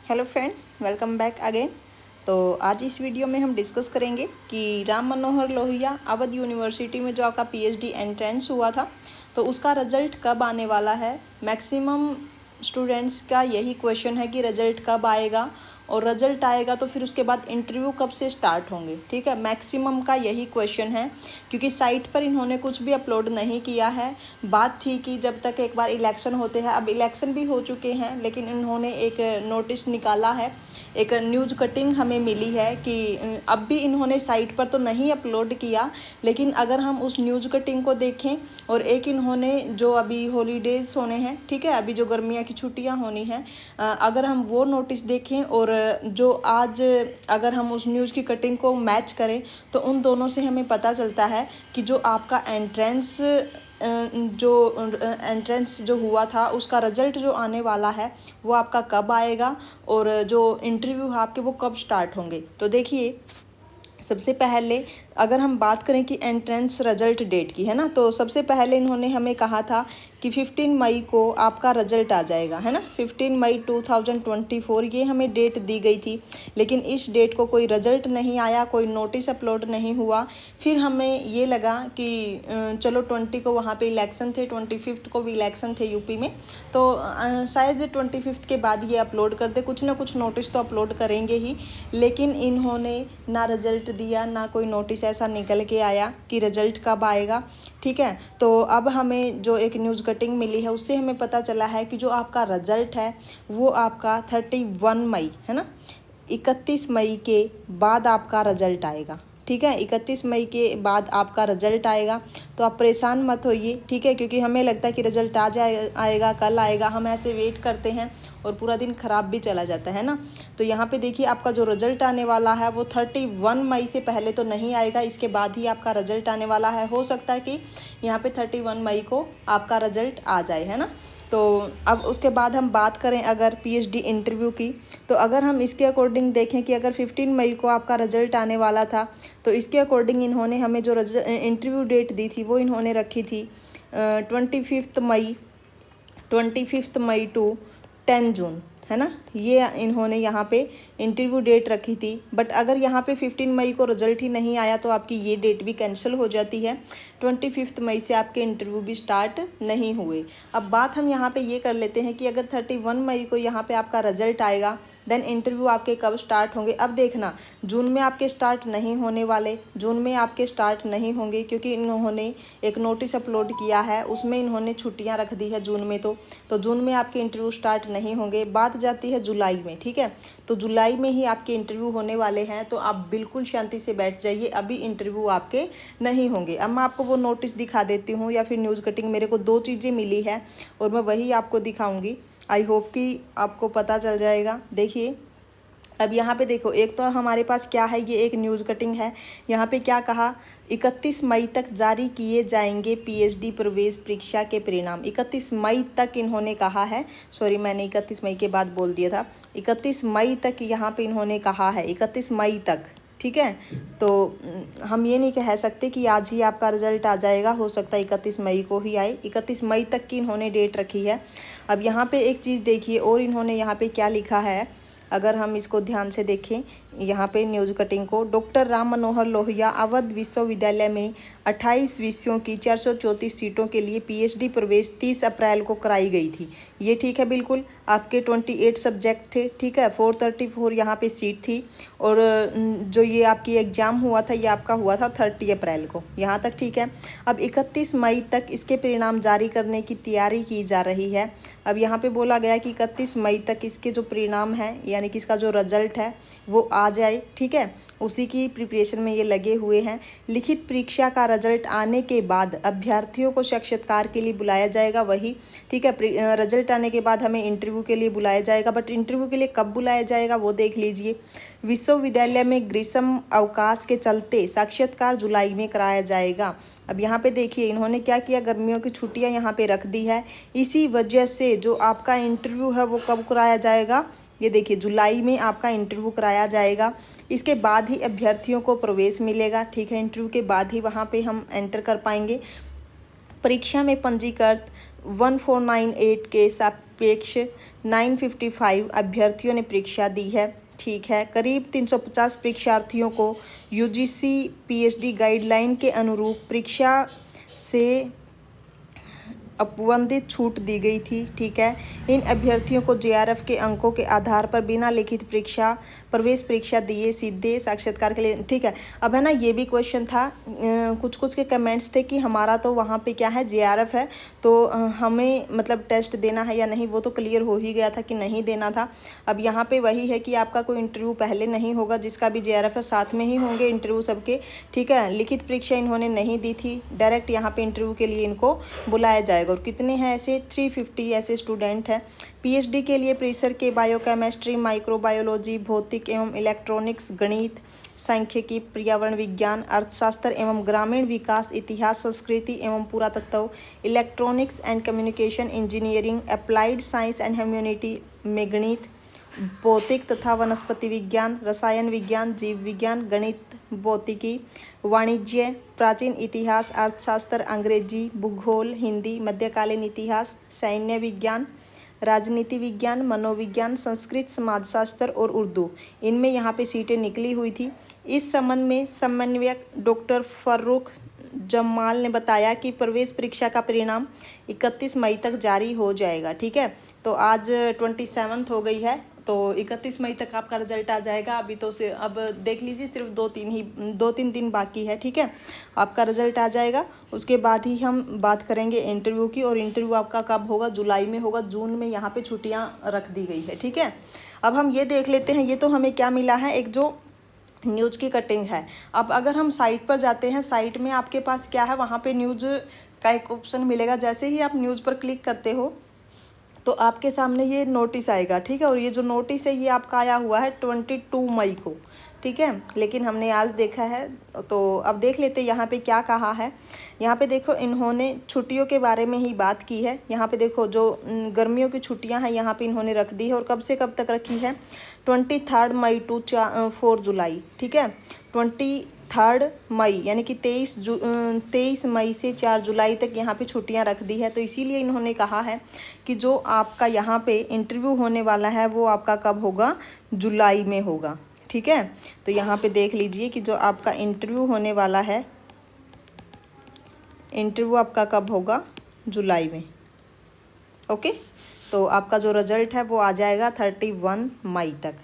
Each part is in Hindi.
Hello friends, welcome back again. तो आज इस वीडियो में हम डिस्कस करेंगे कि राम मनोहर लोहिया अवध यूनिवर्सिटी में जो आपका पीएचडी एंट्रेंस हुआ था तो उसका रिजल्ट कब आने वाला है। मैक्सिमम स्टूडेंट्स का यही क्वेश्चन है कि रिजल्ट कब आएगा और रिजल्ट आएगा तो फिर उसके बाद इंटरव्यू कब से स्टार्ट होंगे। ठीक है, मैक्सिमम का यही क्वेश्चन है क्योंकि साइट पर इन्होंने कुछ भी अपलोड नहीं किया है। बात थी कि जब तक एक बार इलेक्शन होते हैं, अब इलेक्शन भी हो चुके हैं, लेकिन इन्होंने एक नोटिस निकाला है, एक न्यूज़ कटिंग हमें मिली है कि अब भी इन्होंने साइट पर तो नहीं अपलोड किया, लेकिन अगर हम उस न्यूज़ कटिंग को देखें और एक इन्होंने जो अभी हॉलीडेज़ होने हैं, ठीक है, अभी जो गर्मियाँ की छुट्टियां होनी हैं, अगर हम वो नोटिस देखें और जो आज अगर हम उस न्यूज़ की कटिंग को मैच करें तो उन दोनों से हमें पता चलता है कि जो आपका एंट्रेंस जो हुआ था उसका रिजल्ट जो आने वाला है वो आपका कब आएगा और जो इंटरव्यू है आपके वो कब स्टार्ट होंगे। तो देखिए, सबसे पहले अगर हम बात करें कि एंट्रेंस रिजल्ट डेट की, है ना, तो सबसे पहले इन्होंने हमें कहा था कि 15 मई को आपका रिजल्ट आ जाएगा, है ना। 15 मई 2024 ये हमें डेट दी गई थी, लेकिन इस डेट को कोई रिजल्ट नहीं आया, कोई नोटिस अपलोड नहीं हुआ। फिर हमें ये लगा कि चलो 20 को वहाँ पे इलेक्शन थे, 25 को भी इलेक्शन थे यूपी में, तो शायद 25 के बाद ये अपलोड कर दे, कुछ ना कुछ नोटिस तो अपलोड करेंगे ही। लेकिन इन्होंने ना रिजल्ट दिया, ना कोई नोटिस ऐसा निकल के आया कि रिजल्ट कब आएगा। ठीक है, तो अब हमें जो एक न्यूज़ कटिंग मिली है उससे हमें पता चला है कि जो आपका रिजल्ट है वो आपका 31 मई, है ना, 31 मई के बाद आपका रिजल्ट आएगा। ठीक है, 31 मई के बाद आपका रिजल्ट आएगा, तो आप परेशान मत होइए। ठीक है, क्योंकि हमें लगता है कि रिजल्ट आएगा, कल आएगा, हम ऐसे वेट करते हैं और पूरा दिन ख़राब भी चला जाता है ना। तो यहाँ पे देखिए, आपका जो रिजल्ट आने वाला है वो 31 मई से पहले तो नहीं आएगा, इसके बाद ही आपका रिजल्ट आने वाला है। हो सकता है कि यहाँ पे 31 मई को आपका रिजल्ट आ जाए, है ना। तो अब उसके बाद हम बात करें अगर पीएचडी इंटरव्यू की, तो अगर हम इसके अकॉर्डिंग देखें कि अगर 15 मई को आपका रिजल्ट आने वाला था तो इसके अकॉर्डिंग इन्होंने हमें जो इंटरव्यू डेट दी थी वो इन्होंने रखी थी 25 मई टू 10 जून, है ना। ये इन्होंने यहाँ पे इंटरव्यू डेट रखी थी। बट अगर यहाँ पे 15 मई को रिजल्ट ही नहीं आया तो आपकी ये डेट भी कैंसिल हो जाती है। 25 मई से आपके इंटरव्यू भी स्टार्ट नहीं हुए। अब बात हम यहाँ पे ये कर लेते हैं कि अगर 31 मई को यहाँ पे आपका रिजल्ट आएगा, देन इंटरव्यू आपके कब स्टार्ट होंगे। अब देखना, जून में आपके स्टार्ट नहीं होने वाले, जून में आपके स्टार्ट नहीं होंगे क्योंकि इन्होंने एक नोटिस अपलोड किया है, उसमें इन्होंने छुट्टियाँ रख दी है जून में। तो जून में आपके इंटरव्यू स्टार्ट नहीं होंगे। बात जाती है जुलाई में। ठीक है, तो जुलाई में ही आपके इंटरव्यू होने वाले हैं, तो आप बिल्कुल शांति से बैठ जाइए, अभी इंटरव्यू आपके नहीं होंगे। अब मैं आपको वो नोटिस दिखा देती हूँ या फिर न्यूज़ कटिंग, मेरे को 2 चीज़ें मिली है और मैं वही आपको दिखाऊंगी। आई होप कि आपको पता चल जाएगा। देखिए, अब यहाँ पे देखो, एक तो हमारे पास क्या है, ये एक न्यूज़ कटिंग है। यहाँ पे क्या कहा, 31 मई तक जारी किए जाएंगे पीएचडी प्रवेश परीक्षा के परिणाम। 31 मई तक इन्होंने कहा है, सॉरी मैंने 31 मई के बाद बोल दिया था, 31 मई तक यहाँ पे इन्होंने कहा है, 31 मई तक। ठीक है, तो हम ये नहीं कह सकते कि आज ही आपका रिजल्ट आ जाएगा, हो सकता है 31 मई को ही आए। 31 मई तक की इन्होंने डेट रखी है। अब यहाँ पे एक चीज़ देखिए, और इन्होंने यहाँ पे क्या लिखा है, अगर हम इसको ध्यान से देखें यहाँ पे न्यूज़ कटिंग को, डॉक्टर राम मनोहर लोहिया अवध विश्वविद्यालय में 28 विषयों की 434 सीटों के लिए पीएचडी प्रवेश 30 अप्रैल को कराई गई थी। ये ठीक है, बिल्कुल आपके 28 सब्जेक्ट थे। ठीक है, 434 यहाँ पे सीट थी और जो ये आपकी एग्ज़ाम हुआ था ये आपका हुआ था 30 अप्रैल को, यहाँ तक ठीक है। अब 31 मई तक इसके परिणाम जारी करने की तैयारी की जा रही है। अब यहाँ पे बोला गया कि 31 मई तक इसके जो परिणाम हैं, यानी कि इसका जो रिजल्ट है वो आ जाए। ठीक है, उसी की प्रिपरेशन में ये लगे हुए हैं। लिखित परीक्षा का रिजल्ट आने के बाद अभ्यर्थियों को साक्षात्कार के लिए बुलाया जाएगा, वही ठीक है। रिजल्ट आने के बाद हमें इंटरव्यू के लिए बुलाया जाएगा, बट इंटरव्यू के लिए कब बुलाया जाएगा वो देख लीजिए। विश्वविद्यालय में ग्रीष्म अवकाश के चलते साक्षात्कार जुलाई में कराया जाएगा। अब यहाँ पे देखिए, इन्होंने क्या किया, गर्मियों की छुट्टियाँ यहाँ पे रख दी है, इसी वजह से जो आपका इंटरव्यू है वो कब कराया जाएगा, ये देखिए जुलाई में आपका इंटरव्यू कराया जाएगा। इसके बाद ही अभ्यर्थियों को प्रवेश मिलेगा। ठीक है, इंटरव्यू के बाद ही वहाँ पे हम एंटर कर पाएंगे। परीक्षा में पंजीकृत 1498 के निरपेक्ष 955 अभ्यर्थियों ने परीक्षा दी है। ठीक है। करीब 350 परीक्षार्थियों को UGC PhD गाइडलाइन के अनुरूप परीक्षा से अपवंदित छूट दी गई थी। ठीक है। इन अभ्यर्थियों को JRF के अंकों के आधार पर बिना लिखित प्रवेश परीक्षा दिए सीधे साक्षात्कार के लिए। ठीक है। अब है ना, ये भी क्वेश्चन था, कुछ कुछ के कमेंट्स थे कि हमारा तो वहाँ पे क्या है, JRF है, तो हमें मतलब टेस्ट देना है या नहीं, वो तो क्लियर हो ही गया था कि नहीं देना था। अब यहाँ पे वही है कि आपका कोई इंटरव्यू पहले नहीं होगा, जिसका भी JRF है साथ में ही होंगे इंटरव्यू सबके। ठीक है। लिखित परीक्षा इन्होंने नहीं दी थी, डायरेक्ट यहाँ पे इंटरव्यू के लिए इनको बुलाया जाएगा। और कितने हैं ऐसे, 350 ऐसे स्टूडेंट हैं। PhD के लिए परिसर के बायोकेमिस्ट्री, माइक्रोबायोलॉजी, भौतिक एवं इलेक्ट्रॉनिक्स, गणित, सांख्यिकी, पर्यावरण विज्ञान, अर्थशास्त्र एवं ग्रामीण विकास, इतिहास, संस्कृति एवं पुरातत्व, electronics and communication engineering, applied science and humanity में गणित, भौतिक तथा वनस्पति विज्ञान, रसायन विज्ञान, जीव विज्ञान, गणित, भौतिकी, वाणिज्य, प्राचीन इतिहास, अर्थशास्त्र, अंग्रेजी, भूगोल, हिंदी, मध्यकालीन इतिहास, सैन्य विज्ञान, राजनीति विज्ञान, मनोविज्ञान, संस्कृत, समाजशास्त्र और उर्दू, इनमें यहाँ पे सीटें निकली हुई थी। इस संबंध में समन्वयक डॉक्टर फर्रुख जमाल ने बताया कि प्रवेश परीक्षा का परिणाम 31 मई तक जारी हो जाएगा। ठीक है। तो आज 27 हो गई है, तो 31 मई तक आपका रिजल्ट आ जाएगा। अभी तो अब देख लीजिए, सिर्फ 2-3 दिन बाकी है। ठीक है। आपका रिजल्ट आ जाएगा, उसके बाद ही हम बात करेंगे इंटरव्यू की। और इंटरव्यू आपका कब होगा, जुलाई में होगा। जून में यहाँ पे छुट्टियाँ रख दी गई है। ठीक है। अब हम ये देख लेते हैं, ये तो हमें क्या मिला है, एक जो न्यूज़ की कटिंग है। अब अगर हम साइट पर जाते हैं, साइट में आपके पास क्या है, वहाँ पे न्यूज़ का एक ऑप्शन मिलेगा। जैसे ही आप न्यूज़ पर क्लिक करते हो तो आपके सामने ये नोटिस आएगा। ठीक है। और ये जो नोटिस है ये आपका आया हुआ है 22 मई को। ठीक है। लेकिन हमने आज देखा है, तो अब देख लेते हैं यहाँ पे क्या कहा है। यहाँ पे देखो, इन्होंने छुट्टियों के बारे में ही बात की है। यहाँ पे देखो, जो गर्मियों की छुट्टियाँ हैं यहाँ पे इन्होंने रख दी है। और कब से कब तक रखी है, 23 मई टू 4 जुलाई। ठीक है। 23 मई यानी कि 23 मई से 4 जुलाई तक यहाँ पे छुट्टियाँ रख दी है। तो इसीलिए इन्होंने कहा है कि जो आपका यहाँ पे इंटरव्यू होने वाला है वो आपका कब होगा, जुलाई में होगा। ठीक है। तो यहाँ पे देख लीजिए कि जो आपका इंटरव्यू होने वाला है, इंटरव्यू आपका कब होगा, जुलाई में। ओके। तो आपका जो रिजल्ट है वो आ जाएगा 31 मई तक।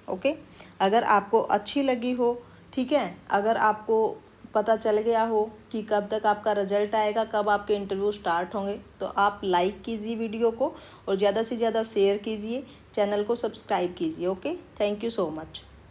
ओके। अगर आपको अच्छी लगी हो, ठीक है, अगर आपको पता चल गया हो कि कब तक आपका रिजल्ट आएगा, कब आपके इंटरव्यू स्टार्ट होंगे, तो आप लाइक कीजिए वीडियो को और ज़्यादा से ज़्यादा शेयर कीजिए, चैनल को सब्सक्राइब कीजिए। Okay. Thank you so much.